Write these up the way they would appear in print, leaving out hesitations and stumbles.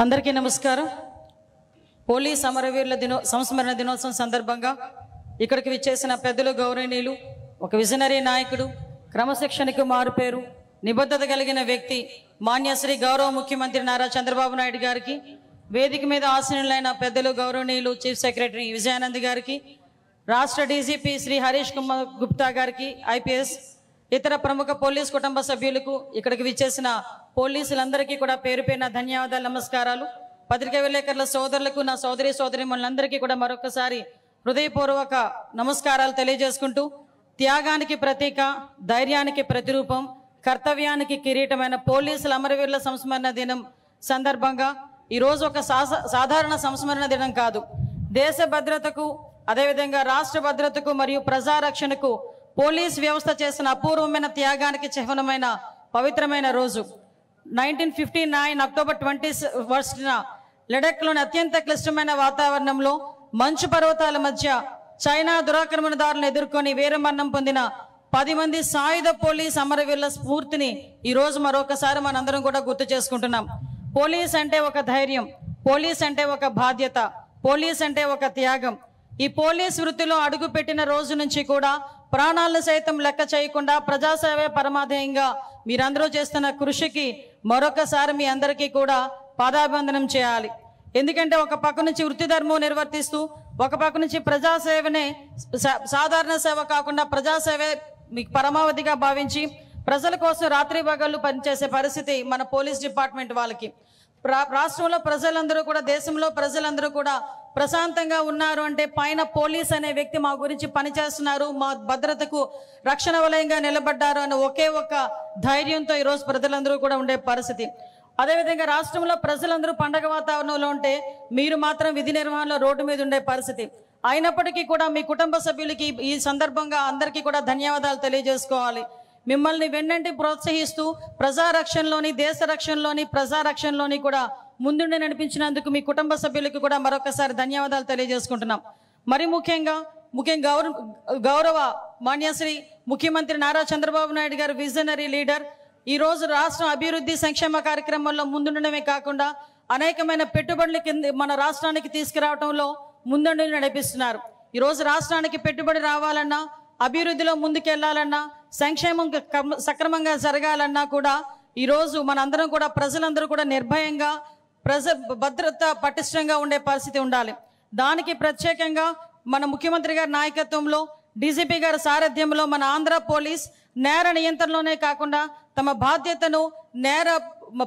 అందరికీ నమస్కారం. పోలీస్ అమరవీరుల సంస్మరణ దినోత్సవం సందర్భంగా ఇక్కడికి విచ్చేసిన పెద్దలు, గౌరవనీయులు, ఒక విజనరీ నాయకుడు, క్రమశిక్షణకు మారుపేరు, నిబద్ధత కలిగిన వ్యక్తి మాన్యశ్రీ గౌరవ ముఖ్యమంత్రి నారా చంద్రబాబు నాయుడు గారికి, వేదిక మీద ఆసీనులైన పెద్దలు, గౌరవనీయులు చీఫ్ సెక్రటరీ విజయానంద్ గారికి, రాష్ట్ర డీజీపీ శ్రీ హరీష్ కుమార్ గుప్తా గారికి, ఐపీఎస్, ఇతర ప్రముఖ పోలీస్ కుటుంబ సభ్యులకు, ఇక్కడికి విచ్చేసిన పోలీసులందరికీ కూడా పేరు పేరున ధన్యవాదాలు, నమస్కారాలు. పత్రికా విలేకరుల సోదరులకు, నా సోదరి సోదరీమణులందరికీ కూడా మరొకసారి హృదయపూర్వక నమస్కారాలు తెలియజేసుకుంటూ, త్యాగానికి ప్రతీక, ధైర్యానికి ప్రతిరూపం, కర్తవ్యానికి కిరీటమైన పోలీసుల అమరవీరుల సంస్మరణ దినం సందర్భంగా ఈరోజు ఒక సాధారణ సంస్మరణ దినం కాదు, దేశ భద్రతకు, అదేవిధంగా రాష్ట్ర భద్రతకు మరియు ప్రజారక్షణకు పోలీస్ వ్యవస్థ చేసిన అపూర్వమైన త్యాగానికి చిహ్నమైన పవిత్రమైన రోజు. 1959 అక్టోబర్ 21న లడఖ్లోని అత్యంత క్లిష్టమైన వాతావరణంలో మంచు పర్వతాల మధ్య చైనా దురాక్రమణదారులను ఎదుర్కొని వీరమరణం పొందిన 10 మంది సాయుధ పోలీస్ అమరవీరుల స్ఫూర్తిని ఈరోజు మరొకసారి మనందరం కూడా గుర్తు చేసుకుంటున్నాం. పోలీస్ అంటే ఒక ధైర్యం, పోలీస్ అంటే ఒక బాధ్యత, పోలీస్ అంటే ఒక త్యాగం. ఈ పోలీస్ వృత్తిలో అడుగు పెట్టిన రోజు నుంచి కూడా ప్రాణాలను సైతం లెక్క చేయకుండా ప్రజాసేవే పరమాధేయంగా మీరందరూ చేస్తున్న కృషికి మరొకసారి మీ అందరికీ కూడా పాదాభివందనం చేయాలి. ఎందుకంటే ఒక పక్క నుంచి వృత్తి ధర్మం నిర్వర్తిస్తూ, ఒక పక్క నుంచి ప్రజాసేవనే సాధారణ సేవ కాకుండా ప్రజాసేవే మీకు పరమావధిగా భావించి ప్రజల కోసం రాత్రి పగళ్ళు పనిచేసే పరిస్థితి మన పోలీస్ డిపార్ట్మెంట్ వాళ్ళకి. రాష్ట్రంలో ప్రజలందరూ కూడా, దేశంలో ప్రజలందరూ కూడా ప్రశాంతంగా ఉన్నారు అంటే పైన పోలీస్ అనే వ్యక్తి మా గురించి పనిచేస్తున్నారు, మా భద్రతకు రక్షణ వలయంగా నిలబడ్డారు అనే ఒకే ఒక ధైర్యంతో ఈరోజు ప్రజలందరూ కూడా ఉండే పరిస్థితి. అదేవిధంగా రాష్ట్రంలో ప్రజలందరూ పండగ వాతావరణంలో ఉంటే మీరు మాత్రం విధి నిర్వహణలో రోడ్డు మీద ఉండే పరిస్థితి. అయినప్పటికీ కూడా మీ కుటుంబ సభ్యులకి ఈ సందర్భంగా అందరికీ కూడా ధన్యవాదాలు తెలియజేసుకోవాలి. మిమ్మల్ని వెన్నంటి ప్రోత్సహిస్తూ ప్రజారక్షణలోని, దేశ రక్షణలోని, ప్రజారక్షణలోని కూడా ముందుండి నడిపించినందుకు మీ కుటుంబ సభ్యులకు కూడా మరొకసారి ధన్యవాదాలు తెలియజేసుకుంటున్నాం. మరి ముఖ్యంగా గౌరవ మాన్యశ్రీ ముఖ్యమంత్రి నారా చంద్రబాబు నాయుడు గారు విజనరీ లీడర్ ఈరోజు రాష్ట్ర అభివృద్ధి సంక్షేమ కార్యక్రమాల్లో ముందుండడమే కాకుండా అనేకమైన పెట్టుబడుల కింద మన రాష్ట్రానికి తీసుకురావడంలో ముందుండి నడిపిస్తున్నారు. ఈరోజు రాష్ట్రానికి పెట్టుబడి రావాలన్నా, అభివృద్ధిలో ముందుకెళ్లాలన్నా, సంక్షేమం సక్రమంగా జరగాలన్నా కూడా ఈరోజు మనందరం కూడా, ప్రజలందరూ కూడా నిర్భయంగా, భద్రత పటిష్టంగా ఉండే పరిస్థితి ఉండాలి. దానికి ప్రత్యేకంగా మన ముఖ్యమంత్రి గారి నాయకత్వంలో, డీజీపీ గారి సారథ్యంలో మన ఆంధ్ర పోలీస్ నేర నియంత్రణలోనే కాకుండా తమ బాధ్యతను నేర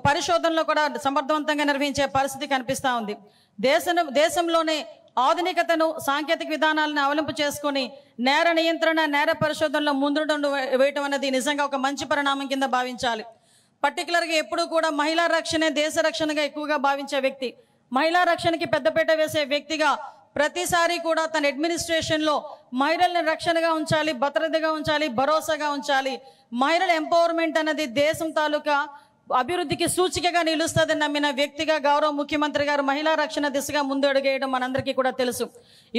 పరిశోధనలో కూడా సమర్థవంతంగా నిర్వహించే పరిస్థితి కనిపిస్తూ ఉంది. దేశంలోనే ఆధునికతను, సాంకేతిక విధానాలను అవలంబు చేసుకొని నేర నియంత్రణ, నేర పరిశోధనలో ముందుండు వేయటం అనేది నిజంగా ఒక మంచి పరిణామం కింద భావించాలి. పర్టికులర్గా ఎప్పుడూ కూడా మహిళా రక్షణే దేశ రక్షణగా ఎక్కువగా భావించే వ్యక్తి, మహిళా రక్షణకి పెద్దపీట వేసే వ్యక్తిగా ప్రతిసారి కూడా తన అడ్మినిస్ట్రేషన్లో మహిళల్ని రక్షణగా ఉంచాలి, భద్రతగా ఉంచాలి, భరోసాగా ఉంచాలి. మహిళల ఎంపవర్మెంట్ అనేది దేశం తాలూకా అభివృద్ధికి సూచికగా నిలుస్తుందని నమ్మిన వ్యక్తిగా గౌరవ ముఖ్యమంత్రి గారు మహిళా రక్షణ దిశగా ముందు అడుగేయడం మనందరికీ కూడా తెలుసు.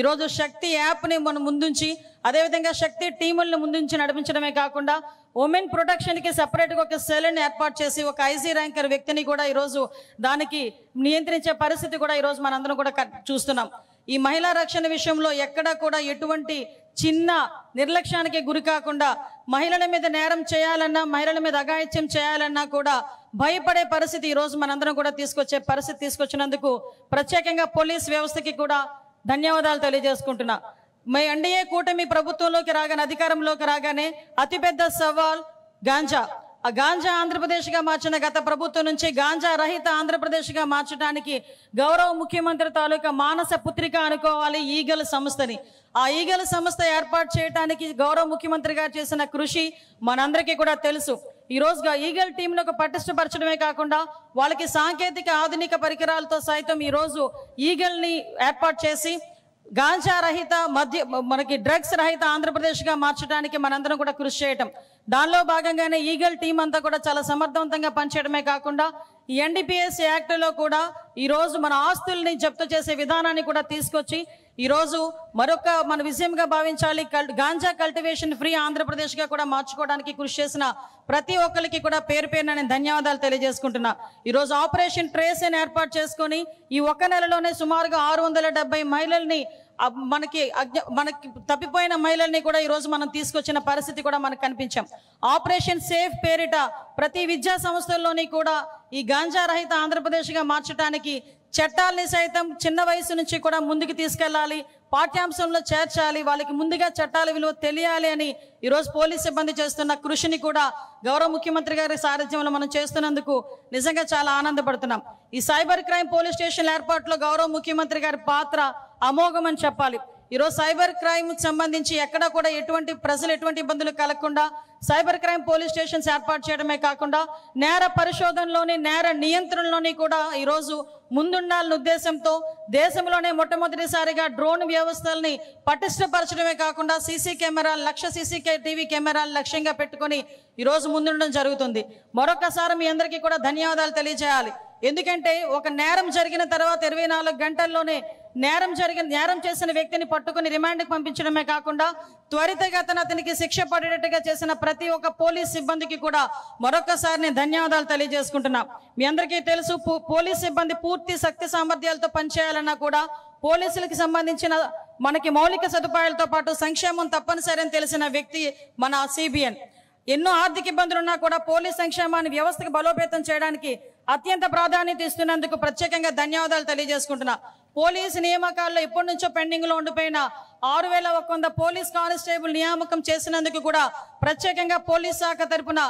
ఈరోజు శక్తి యాప్ని మనం ముందుంచి, అదేవిధంగా శక్తి టీములను ముందుంచి నడిపించడమే కాకుండా ఉమెన్ ప్రొటెక్షన్కి సెపరేట్గా ఒక సెల్ని ఏర్పాటు చేసి ఒక ఐజీ ర్యాంకర్ వ్యక్తిని కూడా ఈరోజు దానికి నియంత్రించే పరిస్థితి కూడా ఈరోజు మనందరం కూడా చూస్తున్నాం. ఈ మహిళా రక్షణ విషయంలో ఎక్కడా కూడా ఎటువంటి చిన్న నిర్లక్ష్యానికి గురి కాకుండా మహిళల మీద నేరం చేయాలన్నా, మహిళల మీద అఘాయిత్యం చేయాలన్నా కూడా భయపడే పరిస్థితి ఈరోజు మనందరం కూడా తీసుకొచ్చినందుకు ప్రత్యేకంగా పోలీస్ వ్యవస్థకి కూడా ధన్యవాదాలు తెలియజేసుకుంటున్నా. ఎన్డీఏ కూటమి ప్రభుత్వంలోకి రాగానే, అధికారంలోకి రాగానే అతిపెద్ద సవాల్ గాంజా. ఆ గాంజా ఆంధ్రప్రదేశ్గా మార్చిన గత ప్రభుత్వం నుంచి గాంజా రహిత ఆంధ్రప్రదేశ్గా మార్చడానికి గౌరవ ముఖ్యమంత్రి తాలూకా మానస పుత్రిక అనుకోవాలి ఈగల్ సంస్థని. ఆ ఈగల్ సంస్థ ఏర్పాటు చేయడానికి గౌరవ ముఖ్యమంత్రి గారు చేసిన కృషి మనందరికీ కూడా తెలుసు. ఈరోజు ఈగల్ టీంను ఒక పటిష్టపరచడమే కాకుండా వాళ్ళకి సాంకేతిక ఆధునిక పరికరాలతో సైతం ఈరోజు ఈగల్ని ఏర్పాటు చేసి గాంజా రహిత, మనకి డ్రగ్స్ రహిత ఆంధ్రప్రదేశ్గా మార్చడానికి మనందరం కూడా కృషి చేయటం. దానిలో భాగంగానే ఈగల్ టీం అంతా కూడా చాలా సమర్థవంతంగా పనిచేయడమే కాకుండా ఈ ఎన్డీపీఎస్ యాక్ట్లో కూడా ఈరోజు మన ఆస్తుల్ని జప్తు చేసే విధానాన్ని కూడా తీసుకొచ్చి ఈరోజు మరొక మన విజయంగా భావించాలి. గాంజా కల్టివేషన్ ఫ్రీ ఆంధ్రప్రదేశ్గా కూడా మార్చుకోవడానికి కృషి చేసిన ప్రతి ఒక్కరికి కూడా పేరు పేరున నేను ధన్యవాదాలు తెలియజేసుకుంటున్నా. ఈరోజు ఆపరేషన్ ట్రేస్ అని ఏర్పాటు చేసుకొని ఈ ఒక్క నెలలోనే సుమారుగా 670 మహిళల్ని మనకి తప్పిపోయిన మహిళల్ని కూడా ఈరోజు మనం తీసుకొచ్చిన పరిస్థితి కూడా మనకు కనిపించాం. ఆపరేషన్ సేఫ్ పేరిట ప్రతి విద్యా సంస్థల్లోని కూడా ఈ గాంజా రహిత ఆంధ్రప్రదేశ్గా మార్చడానికి చట్టాలని సైతం చిన్న వయసు నుంచి కూడా ముందుకు తీసుకెళ్లాలి, పాఠ్యాంశంలో చేర్చాలి, వాళ్ళకి ముందుగా చట్టాల విలువ తెలియాలి అని ఈరోజు పోలీస్ సిబ్బంది చేస్తున్న కృషిని కూడా గౌరవ ముఖ్యమంత్రి గారి సారథ్యంలో మనం చేస్తున్నందుకు నిజంగా చాలా ఆనందపడుతున్నాం. ఈ సైబర్ క్రైమ్ పోలీస్ స్టేషన్ల ఏర్పాటులో గౌరవ ముఖ్యమంత్రి గారి పాత్ర అమోఘం అని చెప్పాలి. ఈరోజు సైబర్ క్రైమ్కి సంబంధించి ఎక్కడా కూడా ప్రజలు ఎటువంటి ఇబ్బందులు కలగకుండా సైబర్ క్రైమ్ పోలీస్ స్టేషన్స్ ఏర్పాటు చేయడమే కాకుండా నేర పరిశోధనలోని నేర నియంత్రణలోని కూడా ఈరోజు ముందుండాలనే ఉద్దేశంతో దేశంలోనే మొట్టమొదటిసారిగా డ్రోన్ వ్యవస్థల్ని పటిష్టపరచడమే కాకుండా సీసీ కెమెరాలు 1,00,000 CCTV కెమెరాలు లక్ష్యంగా పెట్టుకొని ఈరోజు ముందుండడం జరుగుతుంది. మరొకసారి మీ అందరికీ కూడా ధన్యవాదాలు తెలియజేయాలి. ఎందుకంటే ఒక నేరం జరిగిన తర్వాత 24 గంటల్లోనే నేరం చేసిన వ్యక్తిని పట్టుకుని రిమాండ్కి పంపించడమే కాకుండా త్వరితగతిన అతనికి శిక్ష పడేటట్టుగా చేసిన ప్రతి ఒక్క పోలీస్ సిబ్బందికి కూడా మరొకసారి నేను ధన్యవాదాలు తెలియజేసుకుంటున్నా. మీ అందరికీ తెలుసు, పోలీస్ సిబ్బంది పూర్తి శక్తి సామర్థ్యాలతో పనిచేయాలన్నా కూడా పోలీసులకు సంబంధించిన మనకి మౌలిక సదుపాయాలతో పాటు సంక్షేమం తప్పనిసరి అని తెలిసిన వ్యక్తి మన CBN. ఎన్నో ఆర్థిక ఇబ్బందులున్నా కూడా పోలీస్ సంక్షేమాన్ని వ్యవస్థకు బలోపేతం చేయడానికి అత్యంత ప్రాధాన్యత ఇస్తున్నందుకు ప్రత్యేకంగా ధన్యవాదాలు తెలియజేసుకుంటున్నా. పోలీసు నియామకాల్లో ఎప్పటి నుంచో పెండింగ్లో ఉండిపోయిన 6,100 పోలీస్ కానిస్టేబుల్ నియామకం చేసినందుకు కూడా ప్రత్యేకంగా పోలీస్ శాఖ తరపున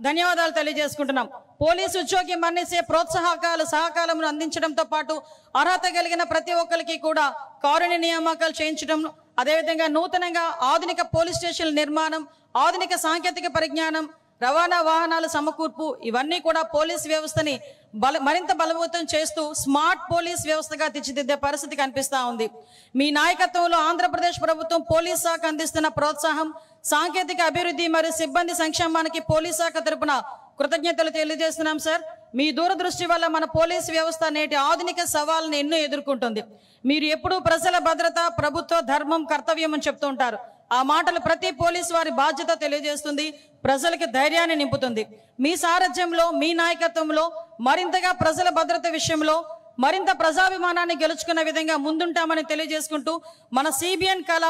ధన్యవాదాలు తెలియజేసుకుంటున్నాం. పోలీసు ఉద్యోగి మరణించే సహకారమును అందించడంతో పాటు అర్హత కలిగిన ప్రతి ఒక్కరికి కూడా కారుణ్య నియామకాలు చేయించడం, అదేవిధంగా నూతనంగా ఆధునిక పోలీస్ స్టేషన్ల నిర్మాణం, ఆధునిక సాంకేతిక పరిజ్ఞానం, రవాణా వాహనాల సమకూర్పు ఇవన్నీ కూడా పోలీస్ వ్యవస్థని మరింత బలవంతం చేస్తూ స్మార్ట్ పోలీస్ వ్యవస్థగా తీర్చిదిద్దే పరిస్థితి కనిపిస్తూ ఉంది. మీ నాయకత్వంలో ఆంధ్రప్రదేశ్ ప్రభుత్వం పోలీస్ శాఖ అందిస్తున్న ప్రోత్సాహం, సాంకేతిక అభివృద్ధి మరియు సిబ్బంది సంక్షేమానికి పోలీస్ శాఖ తరపున కృతజ్ఞతలు తెలియజేస్తున్నాం సార్. మీ దూరదృష్టి వల్ల మన పోలీస్ వ్యవస్థ నేటి ఆధునిక సవాళ్ళను ఎన్నో ఎదుర్కొంటుంది. మీరు ఎప్పుడూ ప్రజల భద్రత, ప్రభుత్వ ధర్మం, కర్తవ్యం అని చెప్తూ ఉంటారు. ఆ మాటలు ప్రతి పోలీసు వారి బాధ్యత తెలియజేస్తుంది, ప్రజలకి ధైర్యాన్ని నింపుతుంది. మీ సారథ్యంలో, మీ నాయకత్వంలో మరింతగా ప్రజల భద్రత విషయంలో మరింత ప్రజాభిమానాన్ని గెలుచుకునే విధంగా ముందుంటామని తెలియజేసుకుంటూ మన CBN కళ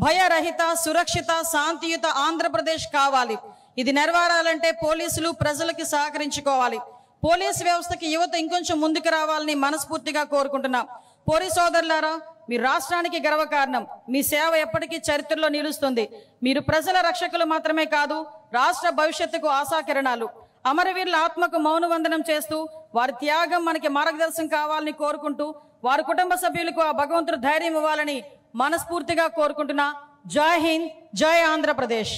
భయరహిత, సురక్షిత, శాంతియుత ఆంధ్రప్రదేశ్ కావాలి. ఇది నెరవేరాలంటే పోలీసులు ప్రజలకి సహకరించుకోవాలి. పోలీసు వ్యవస్థకి యువత ఇంకొంచెం ముందుకు రావాలని మనస్ఫూర్తిగా కోరుకుంటున్నాం. పోలీసు సోదరులారా, మీ రాష్ట్రానికి గర్వకారణం. మీ సేవ ఎప్పటికీ చరిత్రలో నిలుస్తుంది. మీరు ప్రజల రక్షకులు మాత్రమే కాదు, రాష్ట్ర భవిష్యత్తుకు ఆశాకిరణాలు. అమరవీరుల ఆత్మకు మౌనవందనం చేస్తూ వారి త్యాగం మనకి మార్గదర్శనం కావాలని కోరుకుంటూ వారి కుటుంబ సభ్యులకు ఆ భగవంతుడు ధైర్యం ఇవ్వాలని మనస్ఫూర్తిగా కోరుకుంటున్నా. జై హింద్, జై ఆంధ్రప్రదేశ్.